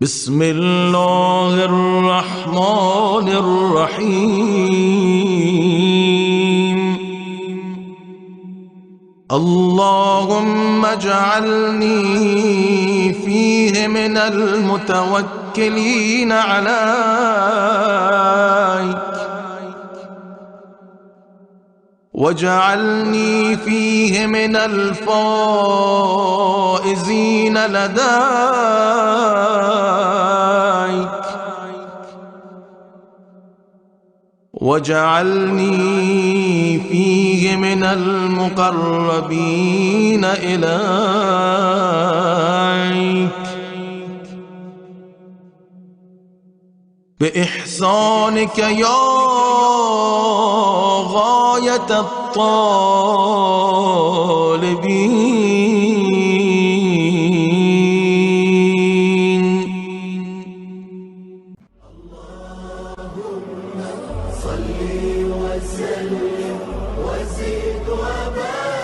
بسم الله الرحمن الرحيم. اللهم اجعلني فيه من المتوكلين عليك، واجعلني فيه من الفائزين لديك، واجعلني فيه من المقربين إليك بإحسانك يا غاية الطالبين. اللهم صل وسلم وزد وبارك